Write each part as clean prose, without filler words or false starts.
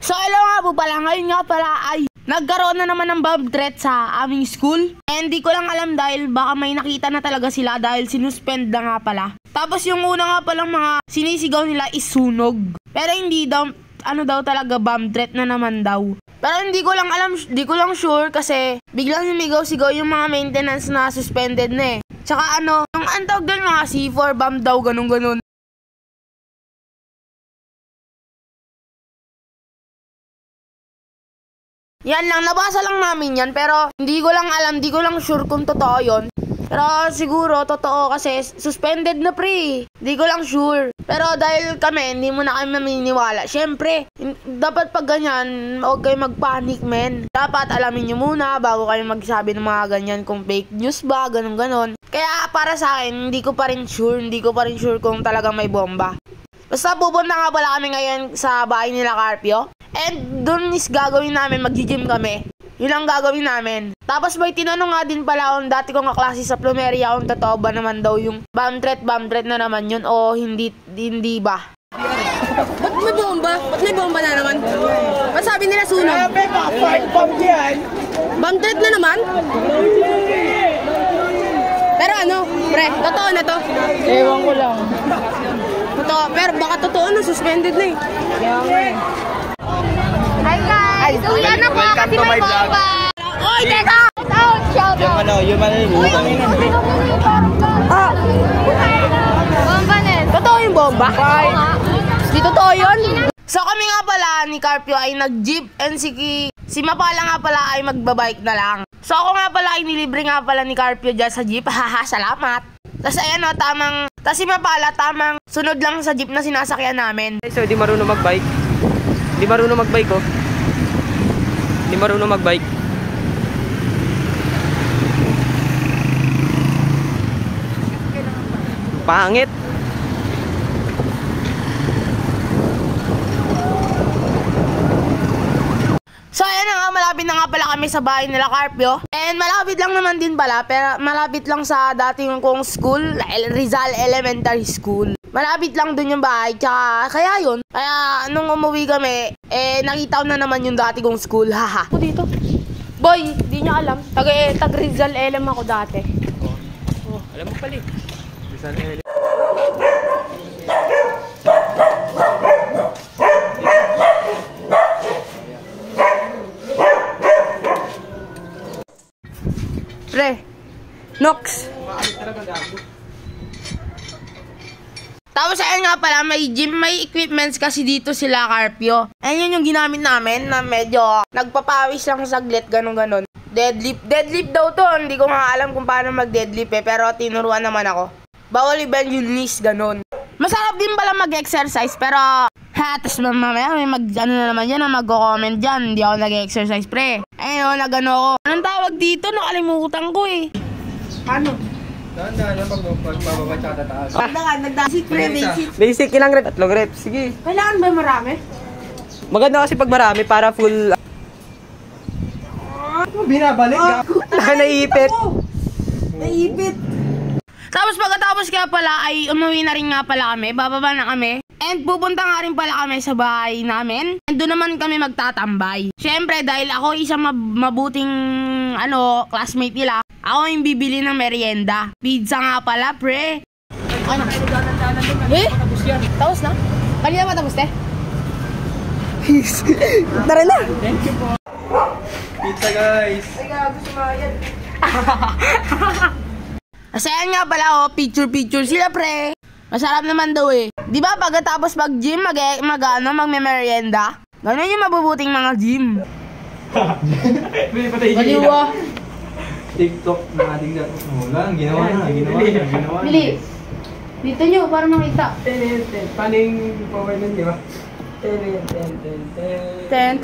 So hello nga po pala, ngayon nga pala ay nagkaroon na naman ng bomb threat sa aming school. And di ko lang alam dahil baka may nakita na talaga sila dahil sinuspend na nga pala. Tapos yung una nga palang mga sinisigaw nila is sunog. Pero hindi daw, ano daw talaga, bomb threat na naman daw. Pero hindi ko lang alam, di ko lang sure kasi biglang sumigaw-sigaw yung mga maintenance na suspended na eh. Tsaka ano, yung antawag doon mga C4 bomb daw, ganun-ganun. Yan lang, nabasa lang namin yan pero hindi ko lang alam, di ko lang sure kung totoo yon. Pero siguro totoo kasi suspended na pre. Di ko lang sure. Pero dahil kami, hindi mo na kami maminiwala. Syempre, dapat pag ganyan, huwag kayo mag-panic men. Dapat alamin nyo muna bago kayo magsabi ng mga ganyan kung fake news ba, ganun-ganon. Kaya para sa akin, hindi ko pa rin sure kung talagang may bomba. Basta pupunta nga pala kami ngayon sa bahay nila Carpio. And dun is gagawin namin, mag-gym kami. Yun ang gagawin namin. Tapos may tinanong nga din pala akong dati kong kaklase sa plumeria kung totoo ba naman daw yung bomb threat na naman yun o hindi ba? Ba't may bomba? Ba't may bomba na naman? Ba't sabi nila sunog? Bomb threat na naman? Pero ano, pre, totoo na to? Ewan ko lang. Totoo, pero baka totoo na, suspended na eh. Hi guys! Uyan na po kasi may bomba! Oy, teka! Shout out! Yung Bomba Ness! Totoo yung bomba? Di totoo yun? So kami nga pala ni Carpio ay nag-jeep and si Mapala nga pala ay magbabike na lang. So ako nga pala ay nilibre nga pala ni Carpio dyan sa jeep. Haha, salamat! Tapos ayan o, tapos si Mapala tamang sunod lang sa jeep na sinasakyan namin. So di marunong magbike. Di marunong magbike oh. Di marunong magbike. Pangit. So ayan na nga, malapit na nga pala kami sa bahay nila Carpio. And malapit lang naman din pala, pero malapit lang sa dating kong school, Rizal Elementary School. Malapit lang dun yung bahay, tsaka kaya yun. Kaya nung umuwi kami, nakita ko na naman yung dati kong school, haha. Ako dito. Boy, di niya alam. Tag Rizal Elem ako dati. Oh, alam mo pala eh. Rizal Elem. Pre, Nox. Tapos ayan nga pala, may gym, may equipments kasi dito sila Carpio. Ayan yun yung ginamit namin na medyo nagpapawis lang saglit, ganun-ganon. Deadlift daw to, hindi ko nga alam kung paano mag-deadlift eh, pero tinuruan naman ako. Bawal i-bend yung knees, ganun. Masarap din pala mag-exercise, pero tapos mamaya may ano na naman yan, mag-comment dyan, hindi ako nag-exercise pre. Ayun, nag-ano ako. Anong tawag dito? Nakalimutan ko eh. Ano? Dahan-dahan lang pag bababa tsaka tataas. Basic pre, basic. Basic, ilang reps? 3 reps, sige. Kailangan ba marami? Maganda kasi pag marami para full... Binabalik ka? Naiipit. Naipit. Tapos pagkatapos kaya pala ay umuwi na rin nga pala kami, bababa na kami. And pupunta nga rin pala kami sa bahay namin. And doon naman kami magtatambay. Syempre dahil ako isang mabuting classmate nila, ako yung bibili ng merienda. Pizza nga pala pre. Ano? Eh? Tapos na? Kanina ba tapos te? Tara na! Thank you po. Pizza guys. Ay gago sumayad. Kasi yan nga pala picture sila pre. Masarap naman daw eh. Di ba pagkatapos mag-gym, magme-merienda? Ganun yung mabubuting mga gym. Baliwa. TikTok na ating wala, ginawa na. Bili. Dito nyo, para makita. Paano yung power nun, di ba? Ten.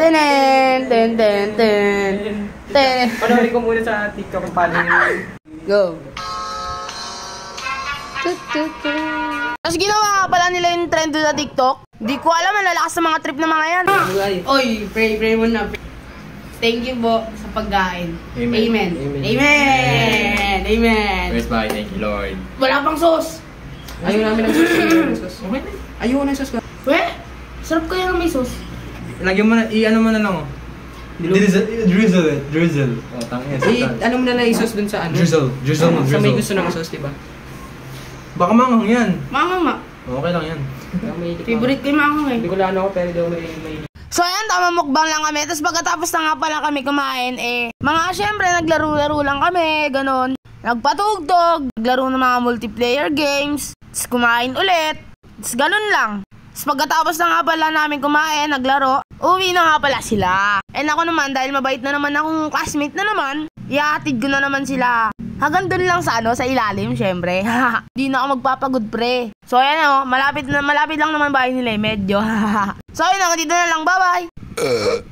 Panoorin ko muna sa TikTok kung paano yung... Go. Tapos ginawa nga pala nila yung trend sa TikTok. Di ko alam, ang lalakas sa mga trip na mga yan. Oy, pray mo na. Thank you po sa pagkain. Amen. Praise by, thank you Lord. Wala pang sauce. Ayaw namin ng sauce. Ayaw ng sauce ka. Weh, sarap kaya ng may sauce. Lagyan mo na, i-ano mo na lang oh. Drizzle. Oh, tangis. Ano mo na lang isos dun sa ano? Drizzle mo, Sa may drizzle. gusto ng sauce, diba? Baka manghang yan. Mama. Okay lang yan. Favorite ko yung manghang eh. Hindi ko lang ako, pero di ako may... So ayan, tama mukbang lang kami. Tapos pagkatapos na nga pala kami kumain, mga syempre naglaro-laro lang kami, ganon. Nagpatugtog, naglaro ng mga multiplayer games, tapos kumain ulit, tapos ganon lang. Tapos pagkatapos na nga pala namin kumain, naglaro, uwi na nga pala sila. And ako naman, dahil mabait na naman akong classmate na naman, ihahatid ko na naman sila. Hanggang dun lang sa sa ilalim, syempre. Di na ako magpapagod, pre. So ayan malapit lang naman bahay nila medyo. So ayun, dito na lang, bye-bye.